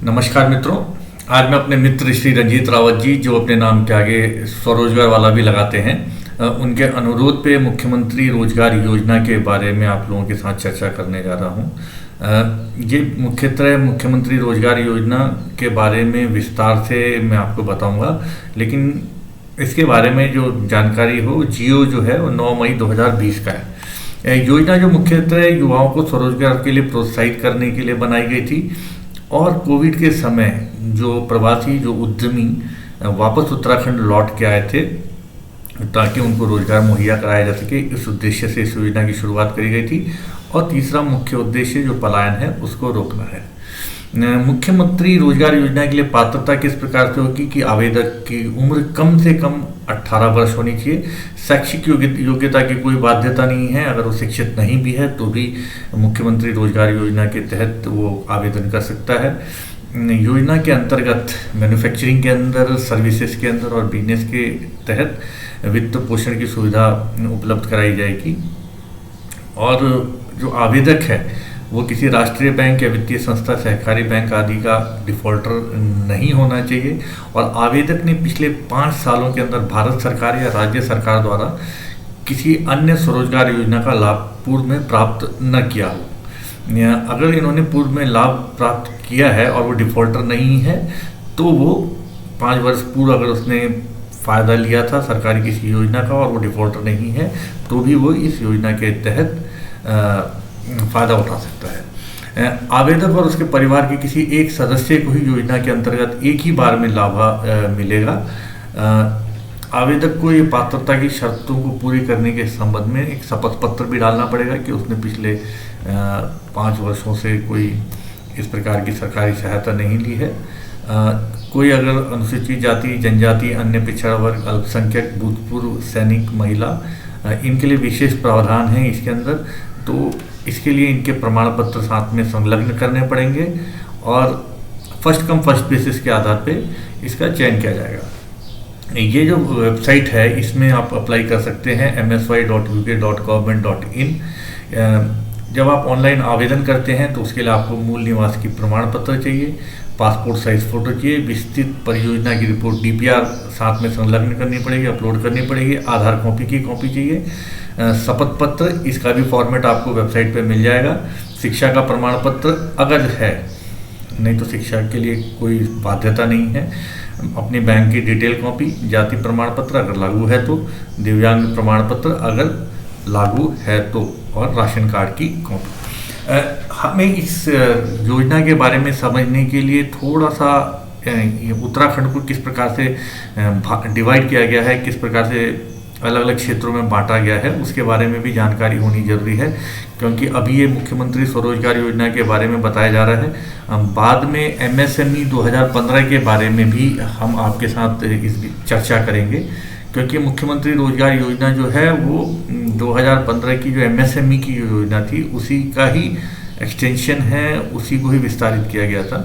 नमस्कार मित्रों। आज मैं अपने मित्र श्री रंजीत रावत जी, जो अपने नाम के आगे स्वरोजगार वाला भी लगाते हैं, उनके अनुरोध पे मुख्यमंत्री रोजगार योजना के बारे में आप लोगों के साथ चर्चा करने जा रहा हूँ। ये मुख्यतः मुख्यमंत्री रोजगार योजना के बारे में विस्तार से मैं आपको बताऊंगा, लेकिन इसके बारे में जो जानकारी हो, जियो जो है वो 9 मई 2020 का है। योजना जो मुख्यतः युवाओं को स्वरोजगार के लिए प्रोत्साहित करने के लिए बनाई गई थी और कोविड के समय जो प्रवासी जो उद्यमी वापस उत्तराखंड लौट के आए थे ताकि उनको रोजगार मुहैया कराया जा सके, इस उद्देश्य से इस योजना की शुरुआत करी गई थी। और तीसरा मुख्य उद्देश्य जो पलायन है उसको रोकना है। मुख्यमंत्री रोजगार योजना के लिए पात्रता किस प्रकार से होगी कि आवेदक की उम्र कम से कम 18 वर्ष होनी चाहिए। शैक्षिक योग्यता की कोई बाध्यता नहीं है। अगर वो शिक्षित नहीं भी है तो भी मुख्यमंत्री रोजगार योजना के तहत वो आवेदन कर सकता है। योजना के अंतर्गत मैन्युफैक्चरिंग के अंदर, सर्विसेज के अंदर और बिजनेस के तहत वित्त पोषण की सुविधा उपलब्ध कराई जाएगी। और जो आवेदक है वो किसी राष्ट्रीय बैंक या वित्तीय संस्था, सहकारी बैंक आदि का डिफॉल्टर नहीं होना चाहिए और आवेदक ने पिछले 5 सालों के अंदर भारत सरकार या राज्य सरकार द्वारा किसी अन्य स्वरोजगार योजना का लाभ पूर्व में प्राप्त न किया हो। अगर इन्होंने पूर्व में लाभ प्राप्त किया है और वो डिफॉल्टर नहीं है तो वो 5 वर्ष पूर्व अगर उसने फ़ायदा लिया था सरकारी किसी योजना का और वो डिफॉल्टर नहीं है तो भी वो इस योजना के तहत फ़ायदा उठा सकता है। आवेदक और उसके परिवार के किसी एक सदस्य को ही योजना के अंतर्गत एक ही बार में लाभ मिलेगा। आवेदक को ये पात्रता की शर्तों को पूरी करने के संबंध में एक शपथ पत्र भी डालना पड़ेगा कि उसने पिछले 5 वर्षों से कोई इस प्रकार की सरकारी सहायता नहीं ली है। कोई अगर अनुसूचित जाति, जनजाति, अन्य पिछड़ा वर्ग, अल्पसंख्यक, भूतपूर्व सैनिक, महिला, इनके लिए विशेष प्रावधान है इसके अंदर, तो इसके लिए इनके प्रमाण पत्र साथ में संलग्न करने पड़ेंगे और फर्स्ट कम फर्स्ट बेसिस के आधार पे इसका चयन किया जाएगा। ये जो वेबसाइट है इसमें आप अप्लाई कर सकते हैं msy.uk.government.in। जब आप ऑनलाइन आवेदन करते हैं तो उसके लिए आपको मूल निवास की प्रमाण पत्र चाहिए, पासपोर्ट साइज फ़ोटो चाहिए, विस्तृत परियोजना की रिपोर्ट DPR साथ में संलग्न करनी पड़ेगी, अपलोड करनी पड़ेगी, आधार कॉपी की कॉपी चाहिए, शपथ पत्र, इसका भी फॉर्मेट आपको वेबसाइट पे मिल जाएगा। शिक्षा का प्रमाण पत्र अगर है, नहीं तो शिक्षा के लिए कोई बाध्यता नहीं है। अपनी बैंक की डिटेल कॉपी, जाति प्रमाण पत्र अगर लागू है तो, दिव्यांग प्रमाण पत्र अगर लागू है तो, और राशन कार्ड की कॉपी। हमें इस योजना के बारे में समझने के लिए थोड़ा सा उत्तराखंड को किस प्रकार से डिवाइड किया गया है, किस प्रकार से अलग अलग क्षेत्रों में बांटा गया है, उसके बारे में भी जानकारी होनी जरूरी है, क्योंकि अभी ये मुख्यमंत्री स्वरोजगार योजना के बारे में बताया जा रहा है। बाद में MSME 2015 के बारे में भी हम आपके साथ इस चर्चा करेंगे, क्योंकि मुख्यमंत्री रोजगार योजना जो है वो 2015 की जो MSME की योजना थी उसी का ही एक्सटेंशन है, उसी को ही विस्तारित किया गया था।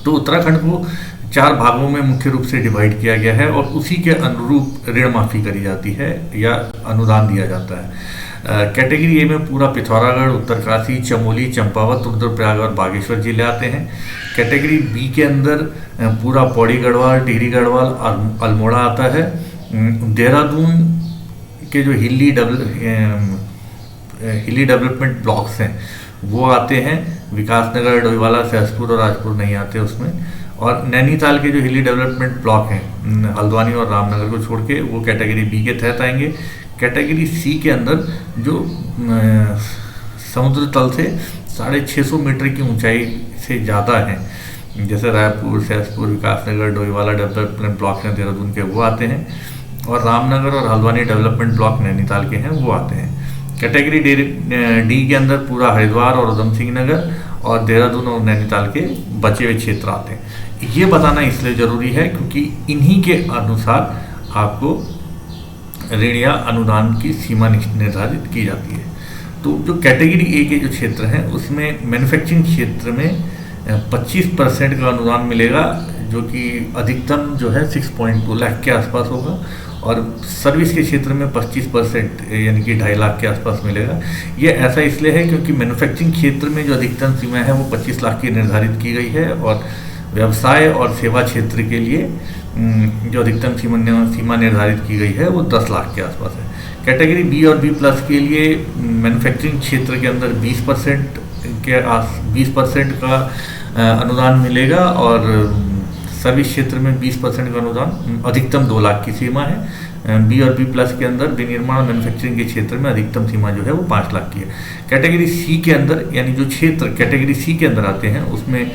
तो उत्तराखंड को 4 भागों में मुख्य रूप से डिवाइड किया गया है और उसी के अनुरूप ऋण माफ़ी करी जाती है या अनुदान दिया जाता है। कैटेगरी ए में पूरा पिथौरागढ़, उत्तरकाशी, चमोली, चंपावत, रुद्रप्रयाग और बागेश्वर जिले आते हैं। कैटेगरी बी के अंदर पूरा पौड़ी गढ़वाल, टिहरी गढ़वाल, अल्मोड़ा आता है। देहरादून के जो हिली डेवलपमेंट ब्लॉक्स हैं वो आते हैं। विकासनगर, डोईवाला, सहसपुर और राजपुर नहीं आते उसमें। और नैनीताल के जो हिली डेवलपमेंट ब्लॉक हैं, हल्द्वानी और रामनगर को छोड़ के, वो कैटेगरी बी के तहत आएंगे। कैटेगरी सी के अंदर जो समुद्र तल से 650 मीटर की ऊंचाई से ज़्यादा हैं, जैसे रायपुर, सहसपुर, विकासनगर, डोईवाला डेवलपमेंट ब्लॉक हैं देहरादून के, वो आते हैं। और रामनगर और हल्द्वानी डेवलपमेंट ब्लॉक नैनीताल के हैं, वो आते हैं। कैटेगरी डी के अंदर पूरा हरिद्वार और उधम सिंह नगर और देहरादून और नैनीताल के बचे हुए क्षेत्र आते हैं। ये बताना इसलिए ज़रूरी है क्योंकि इन्हीं के अनुसार आपको ऋण या अनुदान की सीमा निर्धारित की जाती है। तो जो कैटेगरी ए के जो क्षेत्र हैं उसमें मैन्युफैक्चरिंग क्षेत्र में 25% का अनुदान मिलेगा, जो कि अधिकतम जो है 6.2 लाख के आसपास होगा। और सर्विस के क्षेत्र में 25% यानी कि 2.5 लाख के आसपास मिलेगा। ये ऐसा इसलिए है क्योंकि मैन्युफैक्चरिंग क्षेत्र में जो अधिकतम सीमा है वो 25 लाख की निर्धारित की गई है, और व्यवसाय और सेवा क्षेत्र के लिए जो अधिकतम सीमा निर्धारित की गई है वो 10 लाख के आसपास है। कैटेगरी बी और बी प्लस के लिए मैन्युफैक्चरिंग क्षेत्र के अंदर 20% का अनुदान मिलेगा, और सर्विस क्षेत्र में 20% का अनुदान, अधिकतम 2 लाख की सीमा है। बी और बी प्लस के अंदर विनिर्माण मैन्युफैक्चरिंग के क्षेत्र में अधिकतम सीमा जो है वो 5 लाख की है। कैटेगरी सी के अंदर, यानी जो क्षेत्र कैटेगरी सी के अंदर आते हैं, उसमें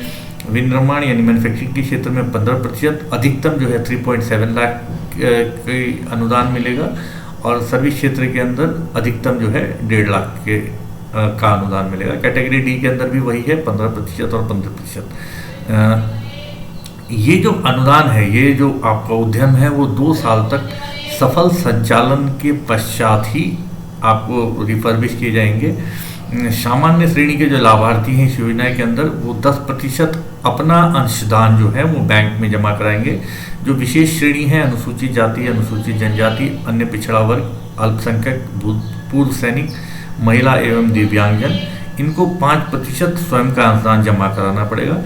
विनिर्माण यानी मैन्युफैक्चरिंग के क्षेत्र में 15%, अधिकतम जो है 3.7 लाख के अनुदान मिलेगा, और सर्विस क्षेत्र के अंदर अधिकतम जो है 1.5 लाख के का अनुदान मिलेगा। कैटेगरी डी के अंदर भी वही है, 15% और 15%। ये जो अनुदान है, ये जो आपका उद्यम है, वो 2 साल तक सफल संचालन के पश्चात ही आपको रिफर्बिश किए जाएंगे। सामान्य श्रेणी के जो लाभार्थी हैं इस योजना के अंदर, वो 10% अपना अंशदान जो है वो बैंक में जमा कराएंगे। जो विशेष श्रेणी है, अनुसूचित जाति, अनुसूचित जनजाति, अन्य पिछड़ा वर्ग, अल्पसंख्यक, पूर्व सैनिक, महिला एवं दिव्यांगजन, इनको 5% स्वयं का अंशदान जमा कराना पड़ेगा।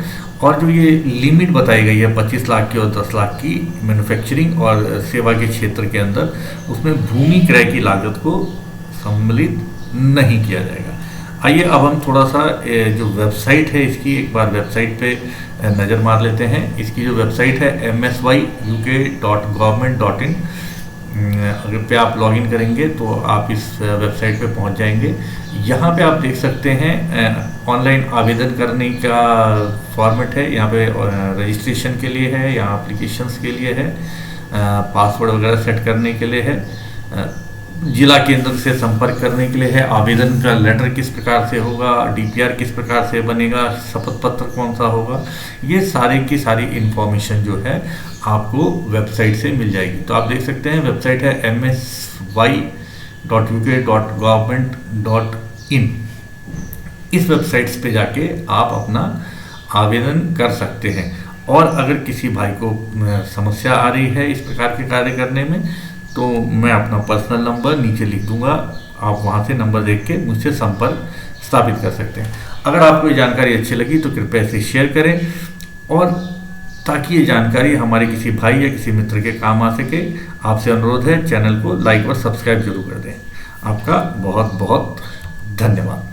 और जो ये लिमिट बताई गई है 25 लाख की और 10 लाख की मैन्युफैक्चरिंग और सेवा के क्षेत्र के अंदर, उसमें भूमि क्रय की लागत को सम्मिलित नहीं किया जाएगा। आइए अब हम थोड़ा सा जो वेबसाइट है इसकी, एक बार वेबसाइट पे नज़र मार लेते हैं। इसकी जो वेबसाइट है msyuk.government.in, अगर पे आप लॉगिन करेंगे तो आप इस वेबसाइट पे पहुंच जाएंगे। यहाँ पे आप देख सकते हैं ऑनलाइन आवेदन करने का फॉर्मेट है। यहाँ पे रजिस्ट्रेशन के लिए है, यहाँ एप्लीकेशंस के लिए है, पासवर्ड वगैरह सेट करने के लिए है, जिला केंद्र से संपर्क करने के लिए है, आवेदन का लेटर किस प्रकार से होगा, डीपीआर किस प्रकार से बनेगा, शपथ पत्र कौन सा होगा, ये सारे की सारी इन्फॉर्मेशन जो है आपको वेबसाइट से मिल जाएगी। तो आप देख सकते हैं वेबसाइट है msy.uk.government.in। इस वेबसाइट्स पे जाके आप अपना आवेदन कर सकते हैं। और अगर किसी भाई को समस्या आ रही है इस प्रकार के कार्य करने में, तो मैं अपना पर्सनल नंबर नीचे लिख दूंगा, आप वहां से नंबर देख के मुझसे संपर्क स्थापित कर सकते हैं। अगर आपको ये जानकारी अच्छी लगी तो कृपया इसे शेयर करें, और ताकि ये जानकारी हमारे किसी भाई या किसी मित्र के काम आ सके, आपसे अनुरोध है चैनल को लाइक और सब्सक्राइब जरूर कर दें। आपका बहुत बहुत धन्यवाद।